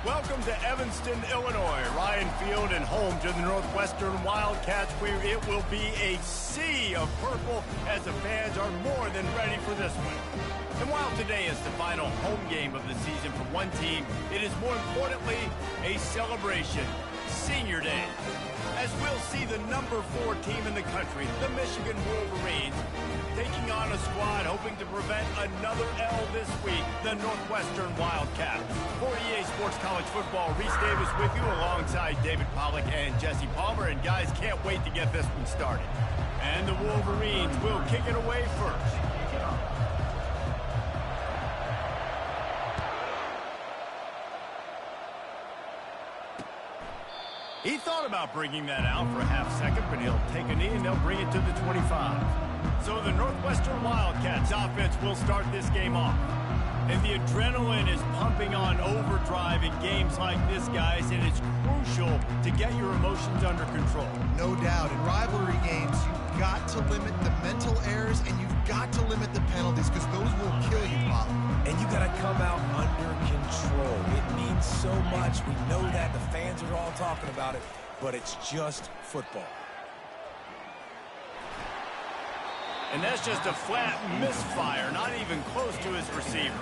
Welcome to Evanston, Illinois, Ryan Field, and home to the Northwestern Wildcats, where it will be a sea of purple as the fans are more than ready for this one. And while today is the final home game of the season for one team, it is more importantly a celebration, Senior Day, as we'll see the number 4 team in the country, the Michigan Wolverines, taking on a squad hoping to prevent another L this week, the Northwestern Wildcats. For EA Sports College Football, Reese Davis with you alongside David Pollack and Jesse Palmer. And guys, can't wait to get this one started. And the Wolverines will kick it away first. He thought about bringing that out for a half second, but he'll take a knee and they'll bring it to the 25. So the Northwestern Wildcats offense will start this game off. And the adrenaline is pumping on overdrive in games like this, guys, and it's crucial to get your emotions under control. No doubt. In rivalry games, you've got to limit the mental errors and you've got to limit the penalties because those will kill you, Bob. And you got to come out under control. It means so much. We know that. The fans are all talking about it, but it's just football. And that's just a flat misfire, not even close to his receiver.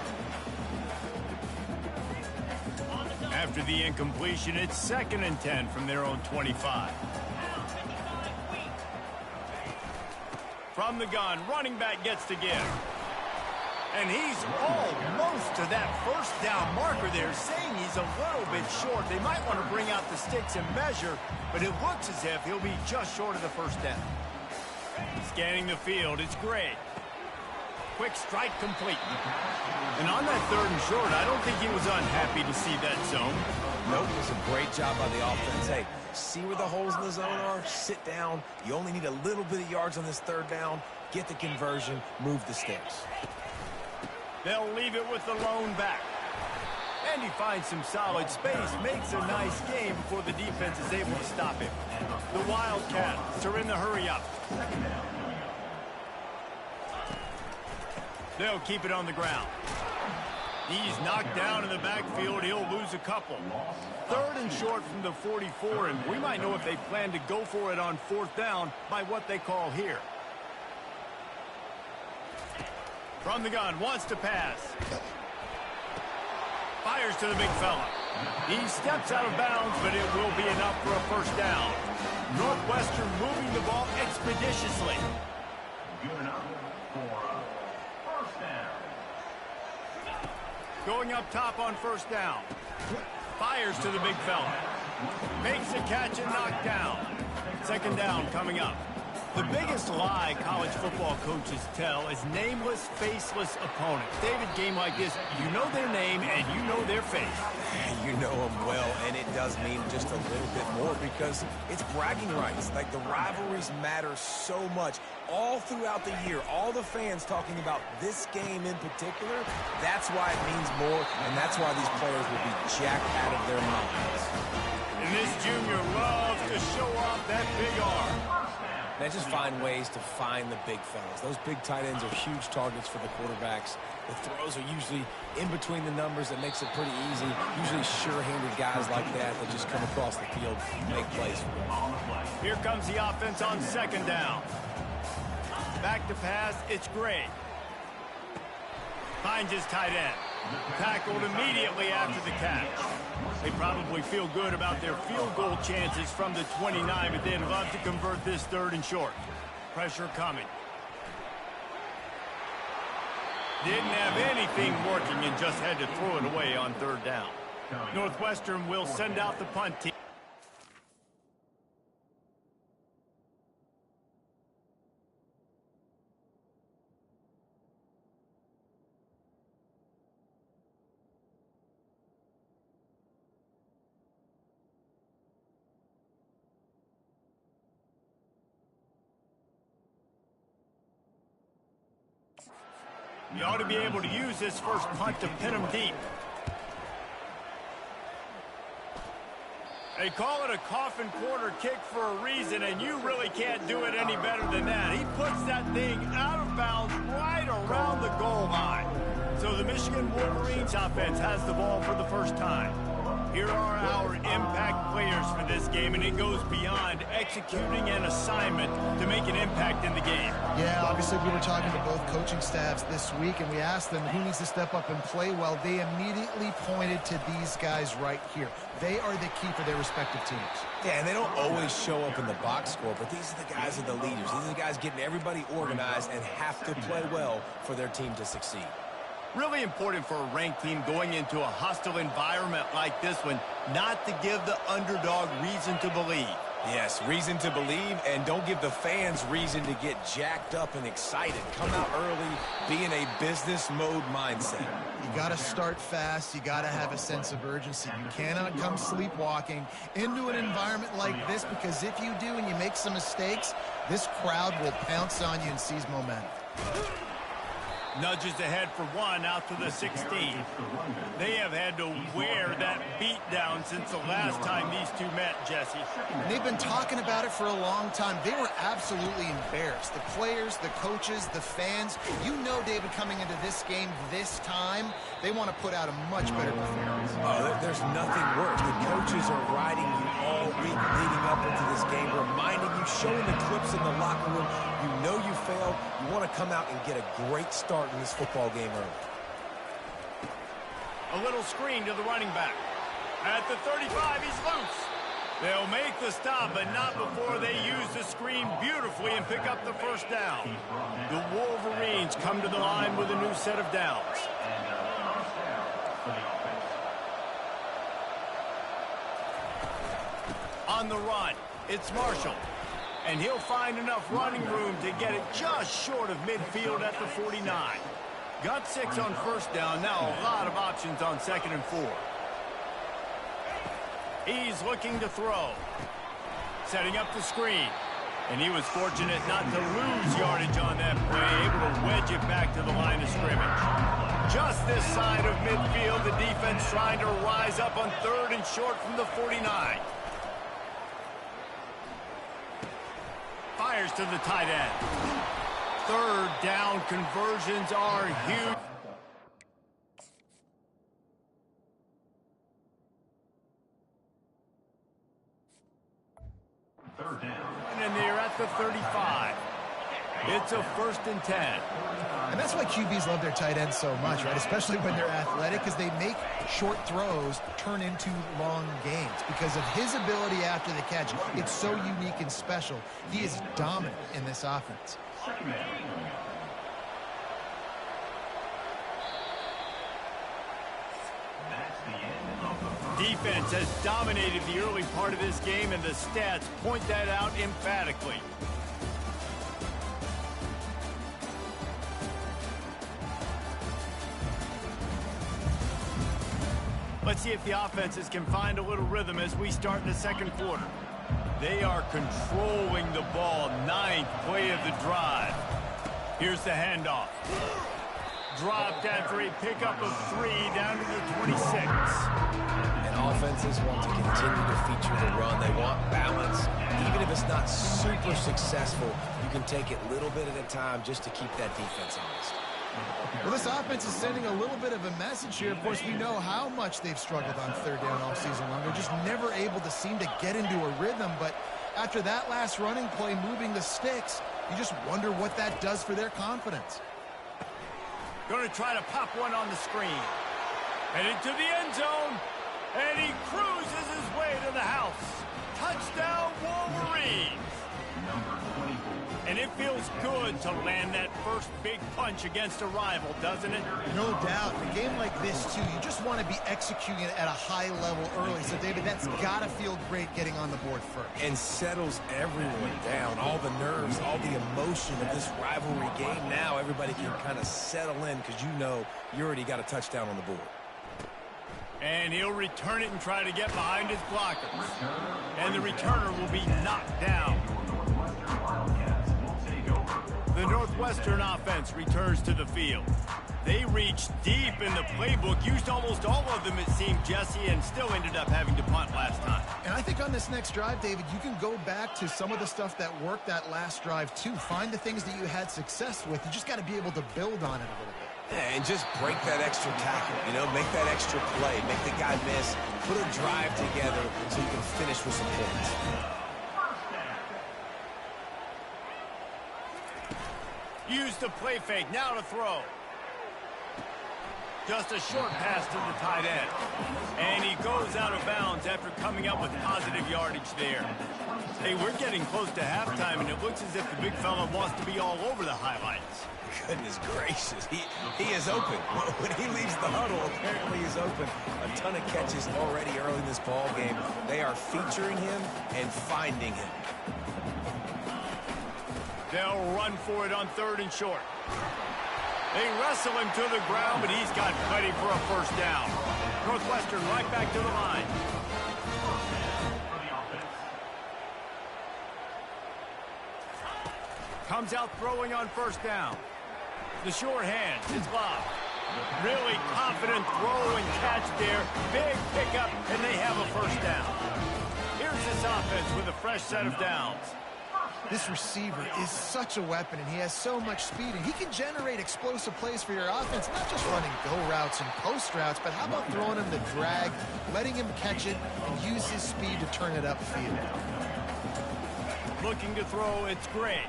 After the incompletion, it's 2nd and 10 from their own 25. From the gun, running back gets to give. And he's almost to that first down marker there, saying he's a little bit short. They might want to bring out the sticks and measure, but it looks as if he'll be just short of the first down. Scanning the field, it's great. Quick strike complete. And on that 3rd and short, I don't think he was unhappy to see that zone. Nope, it was a great job by the offense. Hey, see where the holes in the zone are? Sit down. You only need a little bit of yards on this 3rd down. Get the conversion, move the sticks. They'll leave it with the lone back. And he finds some solid space, makes a nice game before the defense is able to stop him. The Wildcats are in the hurry-up. They'll keep it on the ground. He's knocked down in the backfield. He'll lose a couple. 3rd and short from the 44, and we might know if they plan to go for it on 4th down by what they call here. From the gun, wants to pass. Fires to the big fella. He steps out of bounds, but it will be enough for a first down. Northwestern moving the ball expeditiously. Good enough for a first down. Going up top on 1st down. Fires to the big fella. Makes a catch and knocked down. 2nd down coming up. The biggest lie college football coaches tell is nameless, faceless opponents. David, game like this, you know their name and you know their face. You know them well, and it does mean just a little bit more because it's bragging rights. Like, the rivalries matter so much. All throughout the year, all the fans talking about this game in particular, that's why it means more, and that's why these players will be jacked out of their minds. And this junior loves to show off that big arm. Man, just find ways to find the big fellas. Those big tight ends are huge targets for the quarterbacks. The throws are usually in between the numbers. That makes it pretty easy. Usually sure-handed guys like that just come across the field and make plays for them. Here comes the offense on 2nd down. Back to pass, it's great. Finds his tight end. Tackled immediately after the catch. They probably feel good about their field goal chances from the 29, but they'd love to convert this 3rd and short. Pressure coming. Didn't have anything working and just had to throw it away on 3rd down. Northwestern will send out the punt team. You ought to be able to use this first punt to pin them deep. They call it a coffin corner kick for a reason, and you really can't do it any better than that. He puts that thing out of bounds right around the goal line. So the Michigan Wolverines offense has the ball for the first time. Here are our impact players for this game, and it goes beyond executing an assignment to make an impact in the game. Yeah, obviously we were talking to both coaching staffs this week, and we asked them who needs to step up and play well. They immediately pointed to these guys right here. They are the key for their respective teams. Yeah, and they don't always show up in the box score, but these are the guys that are the leaders. These are the guys getting everybody organized and have to play well for their team to succeed. Really important for a ranked team going into a hostile environment like this one, not to give the underdog reason to believe. Yes, reason to believe, and don't give the fans reason to get jacked up and excited. Come out early, be in a business mode mindset. You got to start fast. You got to have a sense of urgency. You cannot come sleepwalking into an environment like this, because if you do and you make some mistakes, this crowd will pounce on you and seize momentum. Nudges ahead for one out to the 16. They have had to wear that beat down since the last time these two met, Jesse. And they've been talking about it for a long time. They were absolutely embarrassed. The players, the coaches, the fans. You know, David, coming into this game this time, they want to put out a much better performance. Oh, there's nothing worse. The coaches are riding you all week leading up into this game, reminding you, showing the clips in the locker room. You know you failed. You want to come out and get a great start in this football game early. A little screen to the running back. At the 35, he's loose. They'll make the stop, but not before they use the screen beautifully and pick up the first down. The Wolverines come to the line with a new set of downs. On the run, it's Marshall. And he'll find enough running room to get it just short of midfield at the 49. Got 6 on first down. Now a lot of options on 2nd and 4. He's looking to throw. Setting up the screen. And he was fortunate not to lose yardage on that play, able to wedge it back to the line of scrimmage. Just this side of midfield, the defense trying to rise up on 3rd and short from the 49. Fires to the tight end. 3rd down conversions are huge. Third down. And they're at the 35. It's a 1st and 10. And that's why QBs love their tight ends so much, right? Especially when they're athletic, because they make short throws turn into long gains. Because of his ability after the catch, it's so unique and special. He is dominant in this offense. Second down. That's the end of the first. Defense has dominated the early part of this game, and the stats point that out emphatically. Let's see if the offenses can find a little rhythm as we start in the 2nd quarter. They are controlling the ball. 9th play of the drive. Here's the handoff. Dropped after a pickup of 3 down to the 26. And offenses want to continue to feature the run. They want balance. Even if it's not super successful, you can take it little bit at a time just to keep that defense honest. Well, this offense is sending a little bit of a message here. Of course, we know how much they've struggled on 3rd down all season long. They're just never able to seem to get into a rhythm. But after that last running play, moving the sticks, you just wonder what that does for their confidence. Going to try to pop one on the screen. Headed to the end zone. And he cruises his way to the house. Touchdown, Wolverines. Number 24. And it feels good to land that first big punch against a rival, doesn't it? No doubt. In a game like this, too, you just want to be executing it at a high level early. So, David, that's got to feel great getting on the board first. And settles everyone down. All the nerves, all the emotion of this rivalry game. Now everybody can kind of settle in because you know you already got a touchdown on the board. And he'll return it and try to get behind his blockers. And the returner will be knocked down. The Northwestern offense returns to the field. They reached deep in the playbook, used almost all of them, it seemed, Jesse, and still ended up having to punt last time. And I think on this next drive, David, you can go back to some of the stuff that worked that last drive, too. Find the things that you had success with. You just got to be able to build on it a little bit. And just break that extra tackle, you know, make that extra play, make the guy miss, put a drive together so you can finish with some points. Use the play fake, now to throw. Just a short pass to the tight end. And he goes out of bounds after coming up with positive yardage there. Hey, we're getting close to halftime, and it looks as if the big fella wants to be all over the highlights. Goodness gracious, he is open. When he leaves the huddle, apparently he's open. A ton of catches already early in this ball game. They are featuring him and finding him. They'll run for it on 3rd and short. They wrestle him to the ground, but he's got plenty for a first down. Northwestern right back to the line. Comes out throwing on 1st down. The short hand is lobbed. Really confident throw and catch there. Big pickup, and they have a first down. Here's this offense with a fresh set of downs. This receiver is such a weapon, and he has so much speed, and he can generate explosive plays for your offense, not just running go routes and post routes, but how about throwing him the drag, letting him catch it, and use his speed to turn it upfield. Looking to throw, it's great.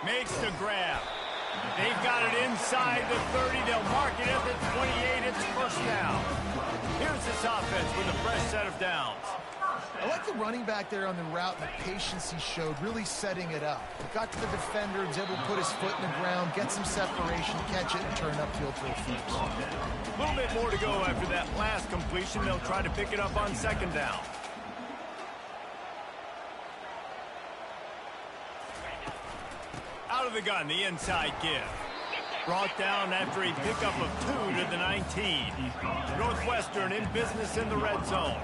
Makes the grab. They've got it inside the 30. They'll mark it at the 28. It's first down. Here's this offense with a fresh set of downs. I like the running back there on the route and the patience he showed, really setting it up. He got to the defender, was able to put his foot in the ground, get some separation, catch it, and turn upfield for a first. A little bit more to go after that last completion. They'll try to pick it up on 2nd down. Out of the gun, the inside give. Brought down after a pickup of 2 to the 19. Northwestern in business in the red zone.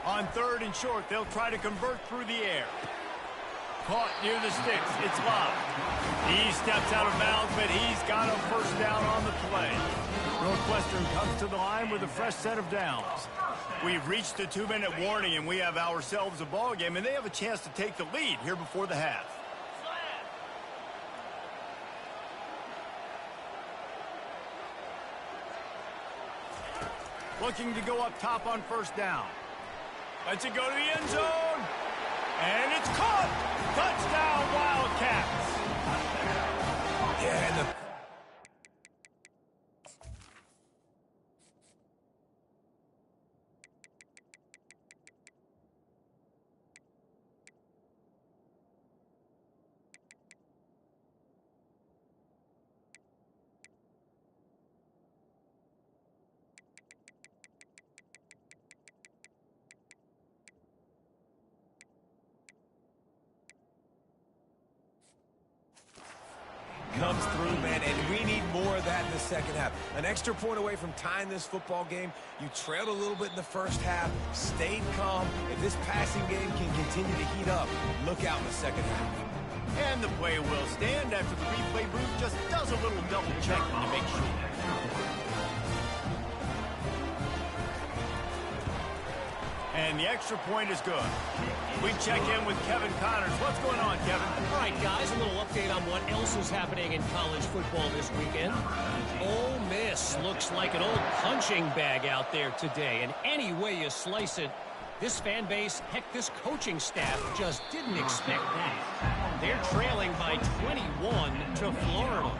On 3rd and short, they'll try to convert through the air. Caught near the sticks. It's lobbed. He steps out of bounds, but he's got a first down on the play. Northwestern comes to the line with a fresh set of downs. We've reached the 2-minute warning, and we have ourselves a ball game, and they have a chance to take the lead here before the half. Looking to go up top on 1st down. Lets it go to the end zone. And it's caught. Touchdown, Wildcats. Yeah, and comes through, man, and we need more of that in the second half. An extra point away from tying this football game. You trailed a little bit in the first half, stayed calm. If this passing game can continue to heat up, look out in the second half. And the play will stand after the replay booth just does a little double checking to make sure. And the extra point is good. We check in with Kevin Connors. What's going on, Kevin? All right, guys, a little update on what else is happening in college football this weekend. Ole Miss looks like an old punching bag out there today. And any way you slice it, this fan base, heck, this coaching staff just didn't expect that. They're trailing by 21 to Florida.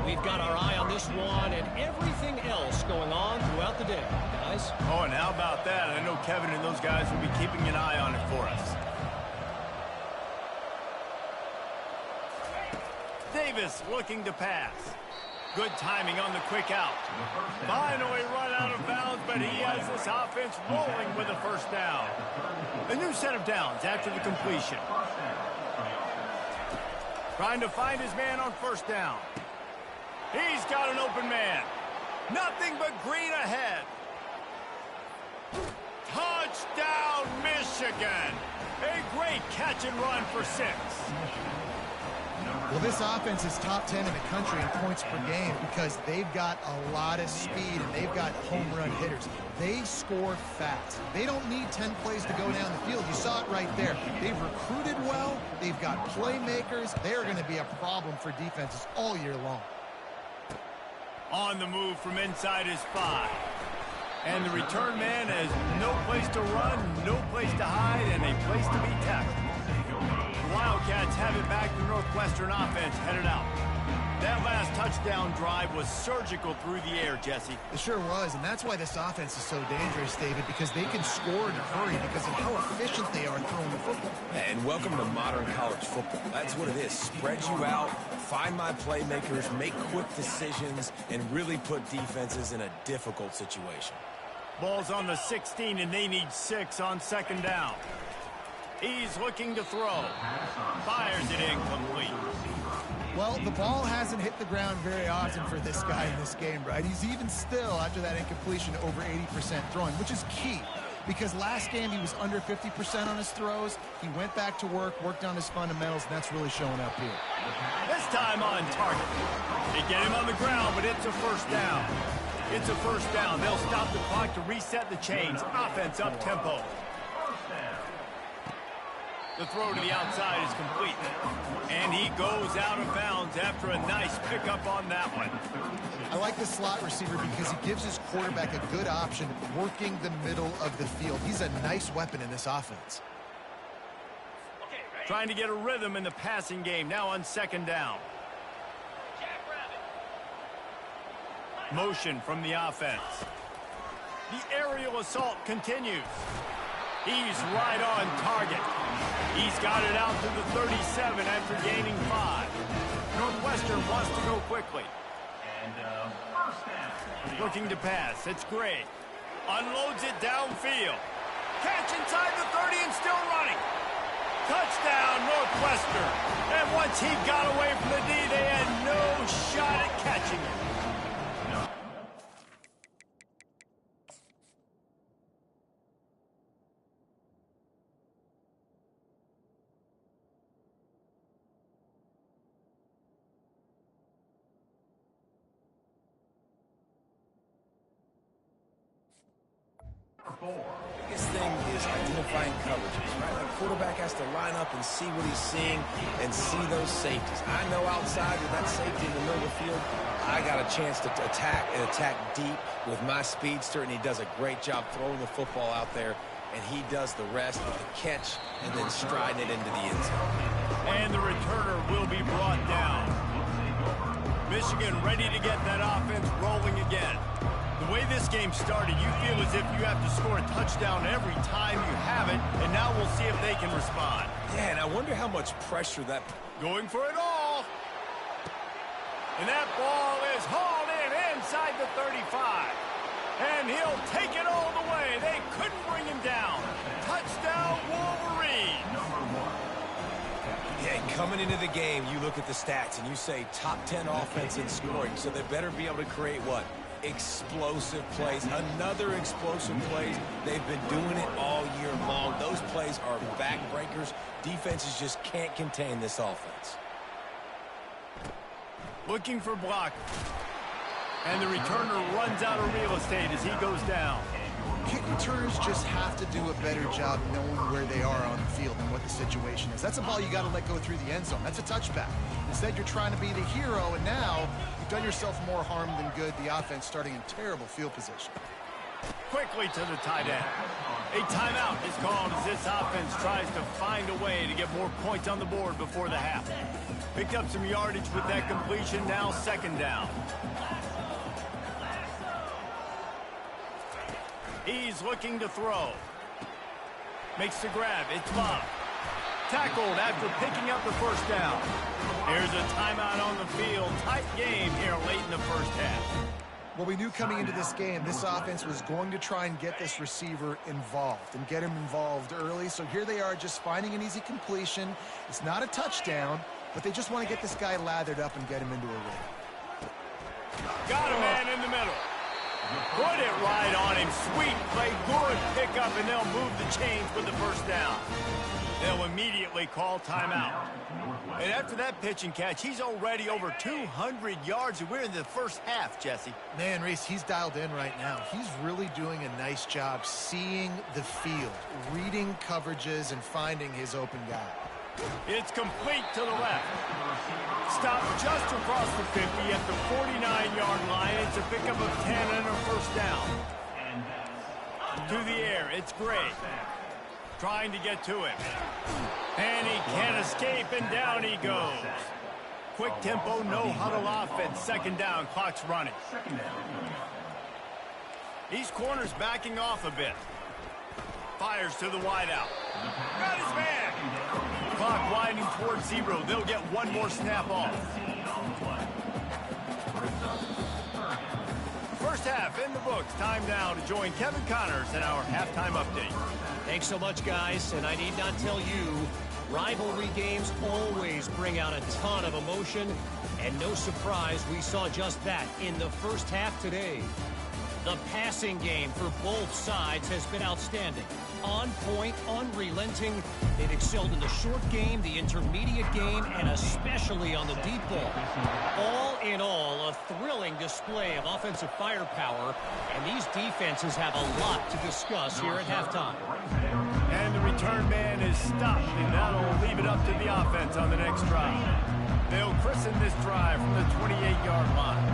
We've got our eye on this one and everything else going on throughout the day, guys. Oh, and how about that? I know Kevin and those guys will be keeping an eye on it for us. Davis looking to pass. Good timing on the quick out. Finally run out of bounds, but he has this offense rolling with a first down. A new set of downs after the completion. Trying to find his man on 1st down. He's got an open man. Nothing but green ahead. Touchdown, Michigan. A great catch and run for 6. Well, this offense is top 10 in the country in points per game because they've got a lot of speed and they've got home run hitters. They score fast. They don't need 10 plays to go down the field. You saw it right there. They've recruited well. They've got playmakers. They're going to be a problem for defenses all year long. On the move from inside his 5. And the return man has no place to run, no place to hide, and a place to be tackled. The Wildcats have it back. The Northwestern offense headed out. That last touchdown drive was surgical through the air, Jesse. It sure was, and that's why this offense is so dangerous, David, because they can score in a hurry because of how efficient they are throwing the football. And welcome to modern college football. That's what it is. Spread you out, find my playmakers, make quick decisions, and really put defenses in a difficult situation. Ball's on the 16, and they need 6 on second down. He's looking to throw. Fires it incomplete. Well, the ball hasn't hit the ground very often for this guy in this game, right? He's even still, after that incompletion, over 80% throwing, which is key. Because last game he was under 50% on his throws. He went back to work, worked on his fundamentals, and that's really showing up here. This time on target. They get him on the ground, but it's a first down. It's a first down. They'll stop the clock to reset the chains. Offense up tempo. The throw to the outside is complete. And he goes out of bounds after a nice pickup on that one. I like the slot receiver because he gives his quarterback a good option working the middle of the field. He's a nice weapon in this offense. Trying to get a rhythm in the passing game. Now on second down. Motion from the offense. The aerial assault continues. He's right on target. He's got it out to the 37 after gaining 5. Northwestern wants to go quickly. Looking to pass. It's great. Unloads it downfield. Catch inside the 30 and still running. Touchdown, Northwestern. And once he got away from the D, they had no shot at catching him. Biggest thing is identifying coverages, right? The quarterback has to line up and see what he's seeing and see those safeties. I know outside with that safety in the middle of the field, I got a chance to attack deep with my speedster, and he does a great job throwing the football out there, and he does the rest with the catch and then striding it into the end zone. And the returner will be brought down. Michigan ready to get that offense rolling again. The way this game started, you feel as if you have to score a touchdown every time you have it, and now we'll see if they can respond. Yeah, and I wonder how much pressure that... Going for it all. And that ball is hauled in inside the 35. And he'll take it all the way. They couldn't bring him down. Touchdown, Wolverines. Yeah, coming into the game, you look at the stats and you say top 10 offense in scoring, so they better be able to create what? Explosive plays, another explosive plays. They've been doing it all year long. Those plays are backbreakers. Defenses just can't contain this offense. Looking for block. And the returner runs out of real estate as he goes down. Kick returners just have to do a better job knowing where they are on the field and what the situation is. That's a ball you got to let go through the end zone. That's a touchback. Instead, you're trying to be the hero, and now you've done yourself more harm than good. The offense starting in terrible field position. Quickly to the tight end. A timeout is called as this offense tries to find a way to get more points on the board before the half. Picked up some yardage with that completion, now second down. He's looking to throw. Makes the grab. It's Bob. Tackled after picking up the first down. Here's a timeout on the field. Tight game here late in the first half. Well, we knew coming into this game, this offense was going to try and get this receiver involved and get him involved early. So here they are just finding an easy completion. It's not a touchdown, but they just want to get this guy lathered up and get him into a rhythm. Got a man in the middle. Put it right on him. Sweet play. Good pickup, and they'll move the chains with the first down. They'll immediately call timeout. And after that pitch and catch, he's already over 200 yards, and we're in the first half, Jesse. Man, Reese, he's dialed in right now. He's really doing a nice job seeing the field, reading coverages, and finding his open guy. It's complete to the left. Stop just across the 50 at the 49-yard line. It's a pickup of 10 and a first down. To the air, it's Gray. Trying to get to him. And he can't escape, and down he goes. Quick tempo, no huddle offense. Second down, clock's running. These corners backing off a bit. Fires to the wideout. Got his man. Clock winding towards 0. They'll get one more snap off. First half in the books. Time now to join Kevin Connors in our halftime update. Thanks so much, guys, and I need not tell you, rivalry games always bring out a ton of emotion, and no surprise we saw just that in the first half today. The passing game for both sides has been outstanding. On point, unrelenting. They've excelled in the short game, the intermediate game, and especially on the deep ball. All in all, a thrilling display of offensive firepower, and these defenses have a lot to discuss here at halftime. And the return man is stopped, and that'll leave it up to the offense on the next drive. They'll christen this drive from the 28-yard line.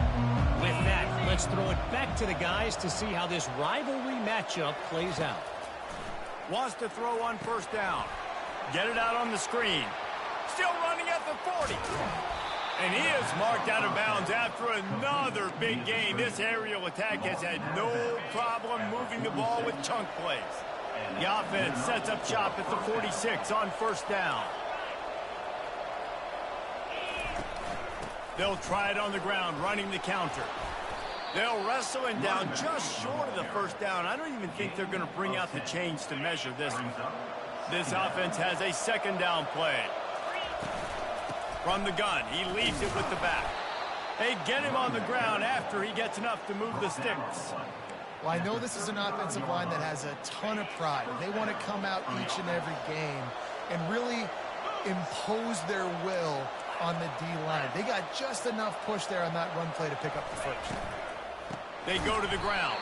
With that, let's throw it back to the guys to see how this rivalry matchup plays out. Wants to throw on first down. Get it out on the screen. Still running at the 40. And he is marked out of bounds after another big gain. This aerial attack has had no problem moving the ball with chunk plays. The offense sets up shop at the 46 on first down. They'll try it on the ground, running the counter. They'll wrestle him down just short of the first down. I don't even think they're going to bring out the chains to measure this one. This offense has a second down play. From the gun, he leaves it with the back. They get him on the ground after he gets enough to move the sticks. Well, I know this is an offensive line that has a ton of pride. They want to come out each and every game and really impose their will on the D-line. They got just enough push there on that run play to pick up the first. They go to the ground.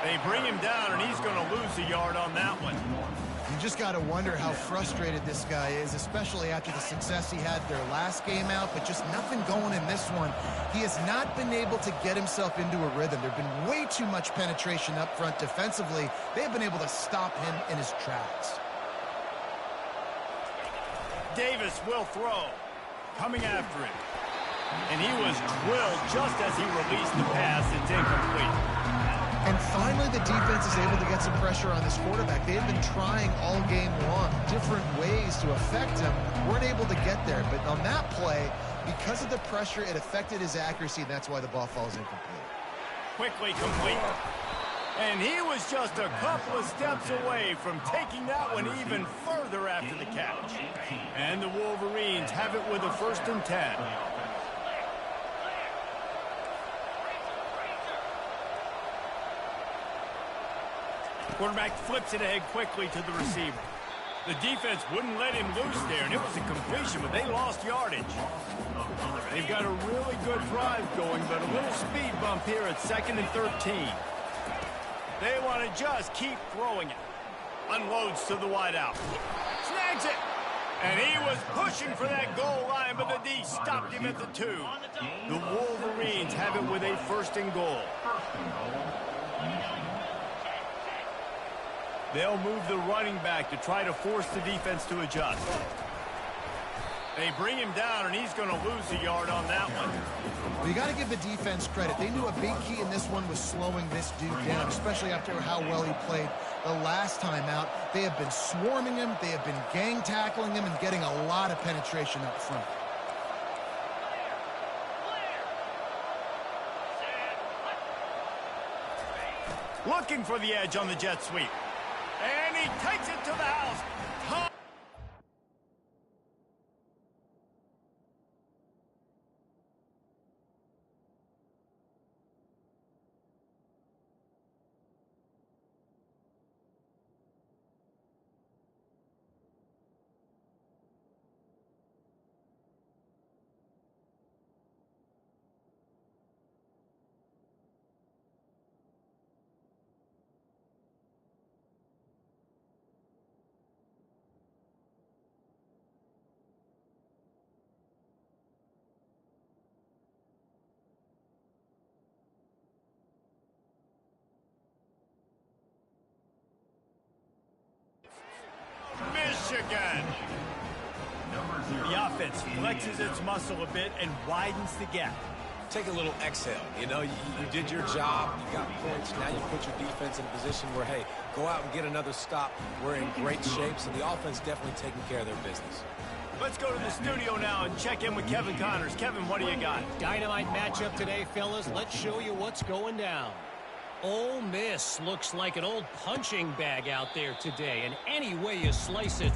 They bring him down, and he's going to lose a yard on that one. You just got to wonder how frustrated this guy is, especially after the success he had their last game out, but just nothing going in this one. He has not been able to get himself into a rhythm. There's been way too much penetration up front defensively. They've been able to stop him in his tracks. Davis will throw. Coming after him. And he was drilled just as he released the pass. It's incomplete. And finally, the defense is able to get some pressure on this quarterback. They have been trying all game long, different ways to affect him. Weren't able to get there. But on that play, because of the pressure, it affected his accuracy, and that's why the ball falls incomplete. Quickly complete. And he was just a couple of steps away from taking that one even further after the catch. And the Wolverines have it with a 1st and 10. Quarterback flips it ahead quickly to the receiver. The defense wouldn't let him loose there, and it was a completion, but they lost yardage. They've got a really good drive going, but a little speed bump here at 2nd and 13. They want to just keep throwing it. Unloads to the wideout. Snags it. And he was pushing for that goal line, but the D stopped him at the 2. The Wolverines have it with a 1st and goal. They'll move the running back to try to force the defense to adjust. They bring him down, and he's going to lose a yard on that one. Well, you got to give the defense credit. They knew a big key in this one was slowing this dude down, especially after how well he played the last time out. They have been swarming him. They have been gang tackling him and getting a lot of penetration up front. Looking for the edge on the jet sweep. And he takes it to the house. The offense flexes its muscle a bit and widens the gap. Take a little exhale. You know, you did your job, you got points, now you put your defense in a position where, hey, go out and get another stop. We're in great shape, so the offense definitely taking care of their business. Let's go to the studio now and check in with Kevin Connors. Kevin, what do you got? Dynamite matchup today, fellas. Let's show you what's going down. Ole Miss looks like an old punching bag out there today, and any way you slice it,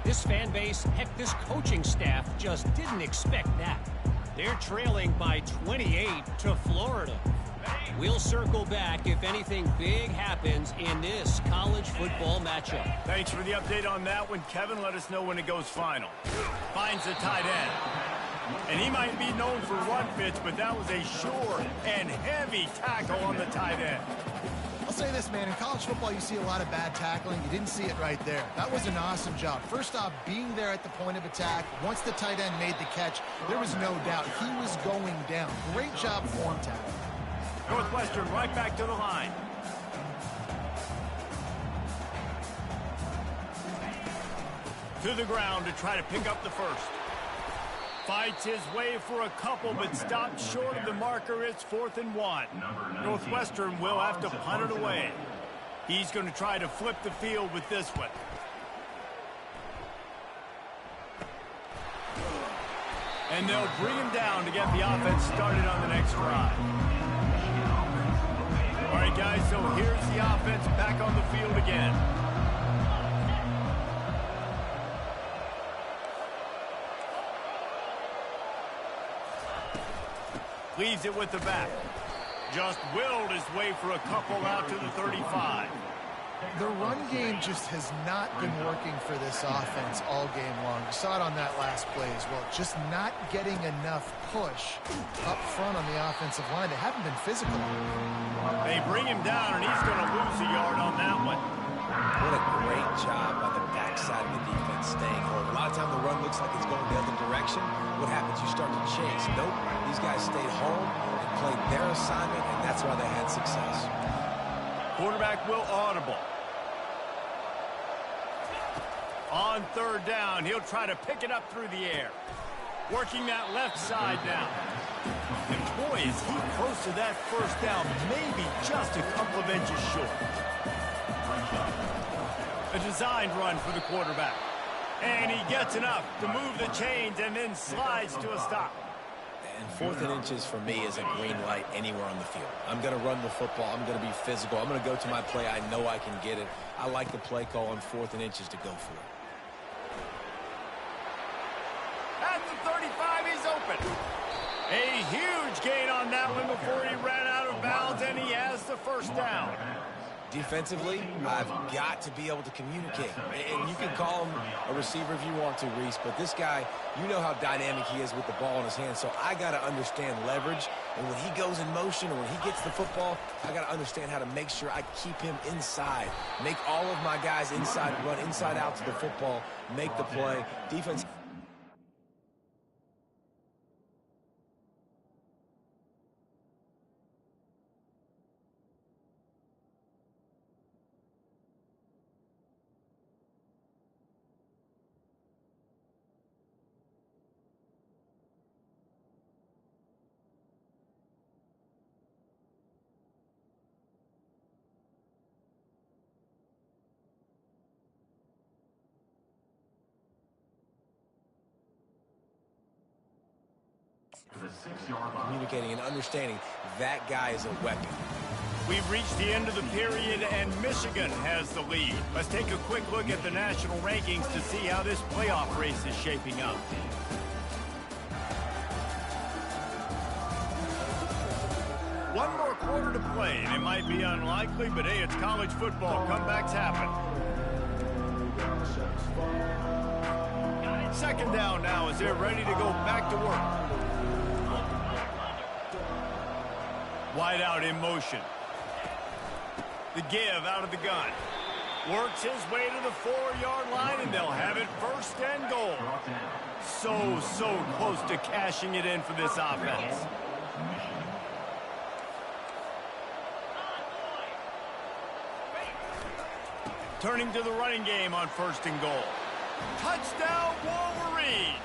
this fan base, heck, this coaching staff just didn't expect that. They're trailing by 28 to Florida. We'll circle back if anything big happens in this college football matchup. Thanks for the update on that one, Kevin. Let us know when it goes final. Finds the tight end. And he might be known for run fits, but that was a sure and heavy tackle on the tight end. I'll say this, man. In college football, you see a lot of bad tackling. You didn't see it right there. That was an awesome job. First off, being there at the point of attack. Once the tight end made the catch, there was no doubt he was going down. Great job form tackle. Northwestern right back to the line. To the ground to try to pick up the first. Fights his way for a couple, but stopped short of the marker. It's 4th and 1. Northwestern will have to punt it away. He's going to try to flip the field with this one. And they'll bring him down to get the offense started on the next drive. All right, guys, so here's the offense back on the field again. Leaves it with the back. Just willed his way for a couple out to the 35. The run game just has not been working for this offense all game long. You saw it on that last play as well. Just not getting enough push up front on the offensive line. They haven't been physical. They bring him down, and he's going to lose a yard on that one. What a great job by the backside of the defense staying home. A lot of time the run looks like it's going the other direction. What happens? You start to chase. Nope. These guys stayed home and played their assignment, and that's why they had success. Quarterback will audible. On 3rd down, he'll try to pick it up through the air. Working that left side now. And boy, is he close to that first down, maybe just a couple of inches short. A designed run for the quarterback. And he gets enough to move the chains and then slides to a stop. And 4th and inches for me is a green light anywhere on the field. I'm going to run the football. I'm going to be physical. I'm going to go to my play. I know I can get it. I like the play call on 4th and inches to go for it. At the 35, he's open. A huge gain on that one before he ran out of bounds, and he has the first down. Defensively, I've got to be able to communicate. And you can call him a receiver if you want to, Reese, but this guy, you know how dynamic he is with the ball in his hands, so I got to understand leverage. And when he goes in motion or when he gets the football, I got to understand how to make sure I keep him inside. Make all of my guys inside, run inside out to the football, make the play. Defense. Communicating and understanding that guy is a weapon. We've reached the end of the period, and Michigan has the lead. Let's take a quick look at the national rankings to see how this playoff race is shaping up. One more quarter to play, and it might be unlikely, but hey, it's college football. Comebacks happen. 2nd down now as they're ready to go back to work. Wide out in motion. The give out of the gun. Works his way to the 4-yard line, and they'll have it 1st and goal. So close to cashing it in for this offense. Turning to the running game on 1st and goal. Touchdown, Wolverines!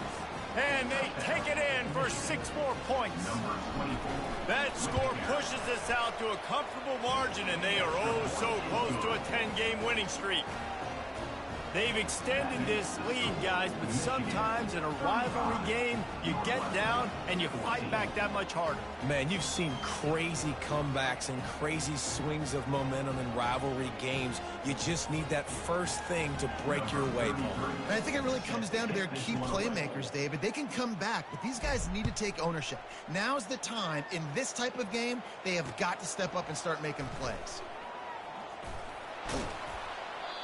And they take it in for 6 more points. That score pushes us out to a comfortable margin, and they are oh so close to a 10-game winning streak. They've extended this lead, guys, but sometimes in a rivalry game, you get down and you fight back that much harder. Man, you've seen crazy comebacks and crazy swings of momentum in rivalry games. You just need that first thing to break your way, Paul. And I think it really comes down to their key playmakers, David. They can come back, but these guys need to take ownership. Now's the time. In this type of game, they have got to step up and start making plays.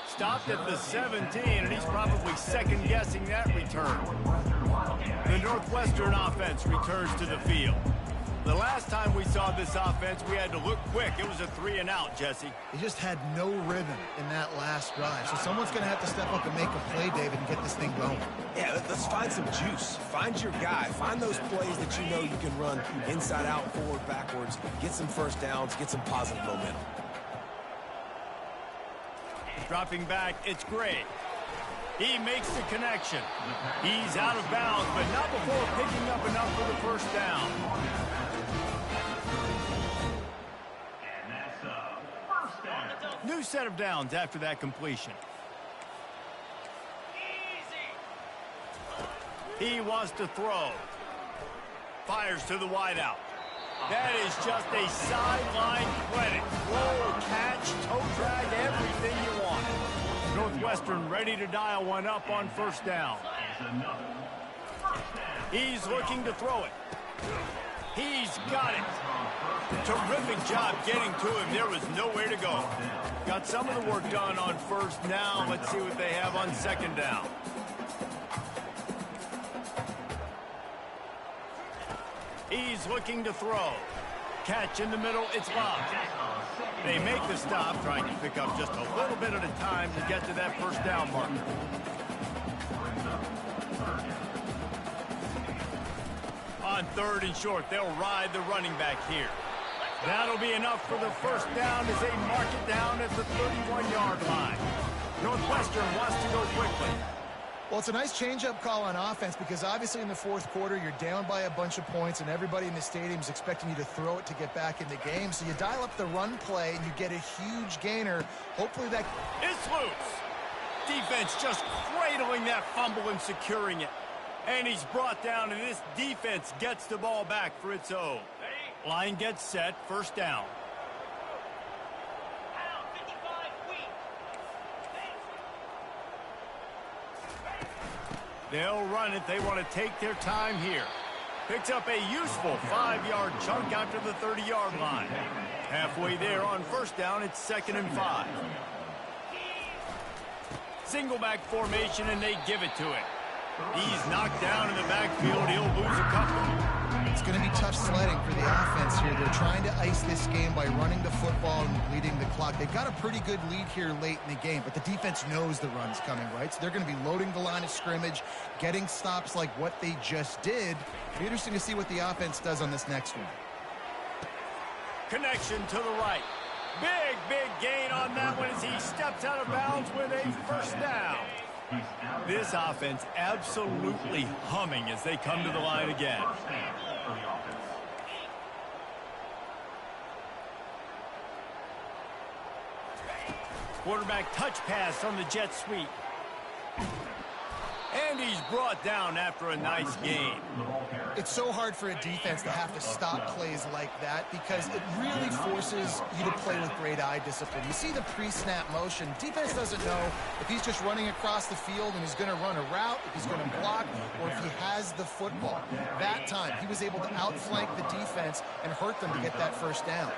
Stopped at the 17, and he's probably second-guessing that return. The Northwestern offense returns to the field. The last time we saw this offense, we had to look quick. It was a 3-and-out, Jesse. They just had no rhythm in that last drive. So someone's going to have to step up and make a play, David, and get this thing going. Yeah, let's find some juice. Find your guy. Find those plays that you know you can run inside out, forward, backwards. Get some first downs. Get some positive momentum. Dropping back, it's Gray. He makes the connection. He's out of bounds, but not before picking up enough for the first down. And that's a first down. New set of downs after that completion. He wants to throw. Fires to the wideout. That is just a sideline clinic. Roll, catch, toe drag, everything you want. Northwestern ready to dial one up on first down. He's looking to throw it. He's got it. Terrific job getting to him. There was nowhere to go. Got some of the work done on first down. Let's see what they have on second down. He's looking to throw. Catch in the middle, it's locked. They make the stop, trying to pick up just a little bit at a time to get to that first down mark. On third and short, they'll ride the running back here. That'll be enough for the first down as they mark it down at the 31-yard line. Northwestern wants to go quickly. Well, it's a nice change-up call on offense because obviously in the fourth quarter, you're down by a bunch of points and everybody in the stadium is expecting you to throw it to get back in the game. So you dial up the run play and you get a huge gainer. Hopefully that... It's loose. Defense just cradling that fumble and securing it. And he's brought down, and this defense gets the ball back for its own. Line gets set, first down. They'll run it. They want to take their time here. Picks up a useful 5-yard chunk after the 30-yard line. Halfway there on first down, it's 2nd and 5. Single back formation, and they give it to him. He's knocked down in the backfield. He'll lose a couple. It's going to be tough sledding for the offense here. They're trying to ice this game by running the football and bleeding the clock. They've got a pretty good lead here late in the game, but the defense knows the run's coming, right? So they're going to be loading the line of scrimmage, getting stops like what they just did. It'll be interesting to see what the offense does on this next one. Connection to the right. Big gain on that one as he steps out of bounds with a first down. This offense absolutely humming as they come to the line again. Quarterback touch pass on the jet sweep. And he's brought down after a nice gain. It's so hard for a defense to have to stop plays like that because it really forces you to play with great eye discipline. You see the pre-snap motion. Defense doesn't know if he's just running across the field and he's going to run a route, if he's going to block, or if he has the football. That time, he was able to outflank the defense and hurt them to get that first down.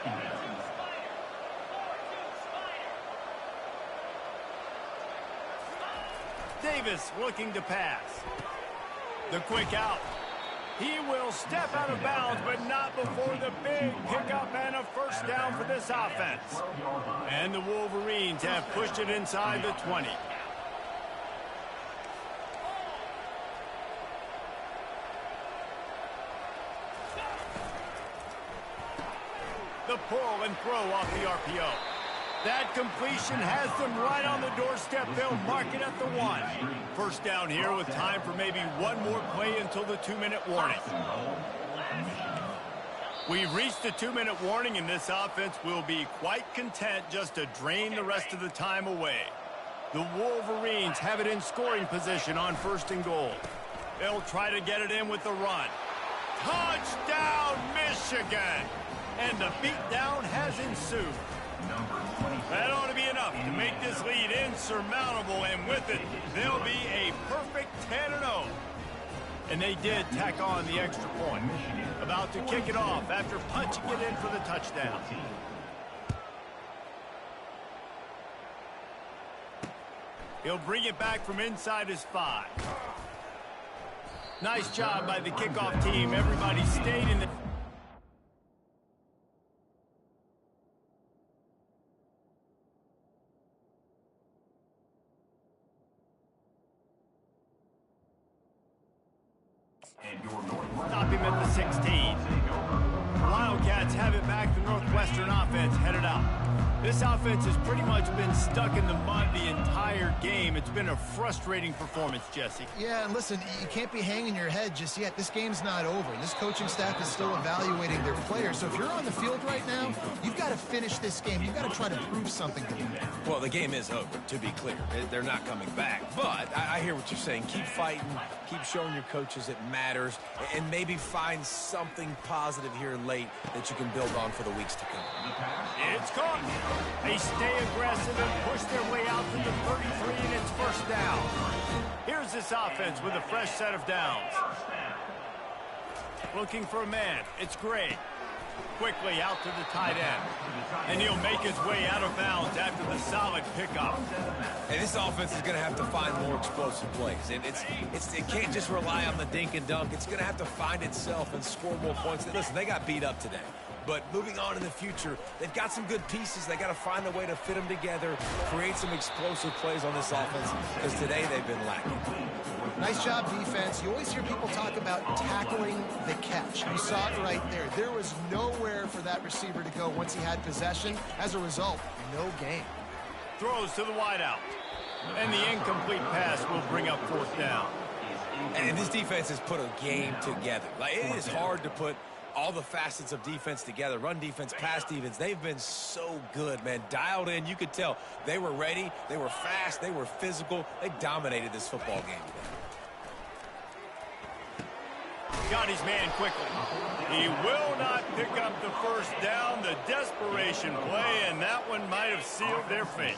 Davis looking to pass. The quick out. He will step out of bounds, but not before the big pickup and a first down for this offense. And the Wolverines have pushed it inside the 20. The pull and throw off the RPO. That completion has them right on the doorstep. They'll mark it at the 1. First down here with time for maybe one more play until the 2-minute warning. We've reached the 2-minute warning, and this offense will be quite content just to drain the rest of the time away. The Wolverines have it in scoring position on 1st and goal. They'll try to get it in with the run. Touchdown, Michigan! And the beatdown has ensued. That ought to be enough to make this lead insurmountable, and with it, they'll be a perfect 10-0. And they did tack on the extra point. About to kick it off after punching it in for the touchdown. He'll bring it back from inside his 5. Nice job by the kickoff team. Everybody stayed in the... Stop him at the 16. Wildcats have it back. The Northwestern offense headed out. This offense has pretty much been stuck in the mud the entire game. It's been a frustrating performance, Jesse. Yeah, and listen, you can't be hanging your head just yet. This game's not over. This coaching staff is still evaluating their players. So if you're on the field right now, you've got to finish this game. You've got to try to prove something to them. Well, the game is over, to be clear. They're not coming back. But I hear what you're saying. Keep fighting. Keep showing your coaches it matters. And maybe find something positive here late that you can build on for the weeks to come. It's caught. They stay aggressive and push their way out to the 33, and it's 1st down. Here's this offense with a fresh set of downs. Looking for a man. It's Gray. Quickly out to the tight end. And he'll make his way out of bounds after the solid pickup. And this offense is going to have to find more explosive plays. And it can't just rely on the dink and dunk. It's going to have to find itself and score more points. Listen, they got beat up today. But moving on in the future, they've got some good pieces. They got to find a way to fit them together, create some explosive plays on this offense, because today they've been lacking. Nice job, defense. You always hear people talk about tackling the catch. You saw it right there. There was nowhere for that receiver to go once he had possession. As a result, no gain. Throws to the wideout. And the incomplete pass will bring up 4th down. And this defense has put a game together. Like, it is hard to put all the facets of defense together. Run defense, pass defense. They've been so good, man. Dialed in. You could tell they were ready. They were fast. They were physical. They dominated this football game today. Got his man quickly. He will not pick up the 1st down. The desperation play, and that one might have sealed their fate.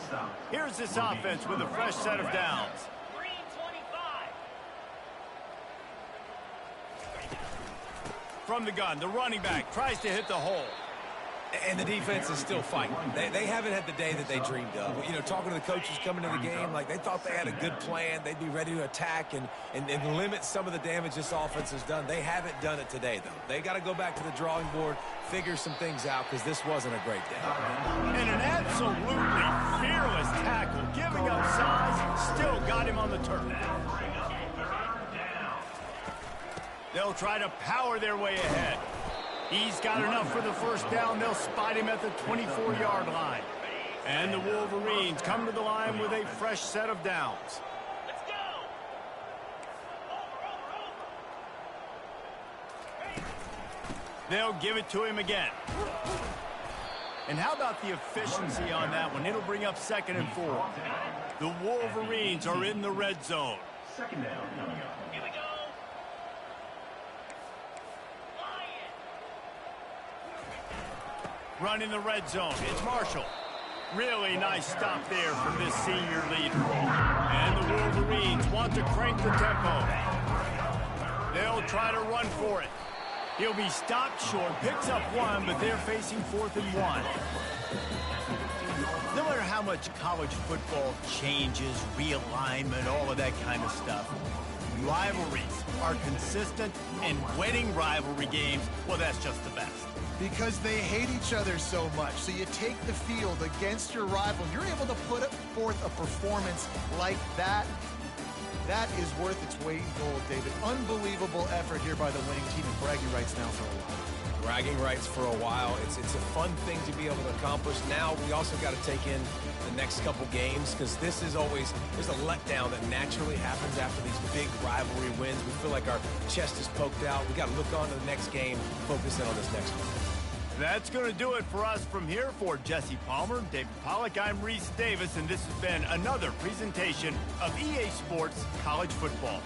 Here's this offense with a fresh set of downs. From the gun, the running back tries to hit the hole. And the defense is still fighting. They haven't had the day that they dreamed of. You know, talking to the coaches coming into the game, like they thought they had a good plan. They'd be ready to attack and limit some of the damage this offense has done. They haven't done it today, though. They got to go back to the drawing board, figure some things out, because this wasn't a great day. And an absolutely fearless tackle, giving up size, still got him on the turf. They'll try to power their way ahead. He's got enough for the 1st down. They'll spot him at the 24-yard line. And the Wolverines come to the line with a fresh set of downs. Let's go! They'll give it to him again. And how about the efficiency on that one? It'll bring up 2nd and 4. The Wolverines are in the red zone. 2nd down coming up. Here we go. Running the red zone. It's Marshall. Really nice stop there from this senior leader. And the Wolverines want to crank the tempo. They'll try to run for it. He'll be stopped short, picks up 1, but they're facing 4th and 1. No matter how much college football changes, realignment, all of that kind of stuff, rivalries are consistent, and winning rivalry games, well, that's just the best. Because they hate each other so much. So you take the field against your rival. You're able to put forth a performance like that. That is worth its weight in gold, David. Unbelievable effort here by the winning team, and bragging rights now for a while. Bragging rights for a while. It's a fun thing to be able to accomplish. Now we also got to take in the next couple games because this is always, there's a letdown that naturally happens after these big rivalry wins. We feel like our chest is poked out. We got to look on to the next game, focus in on this next one. That's going to do it for us from here. For Jesse Palmer, David Pollack, I'm Reese Davis, and this has been another presentation of EA Sports College Football.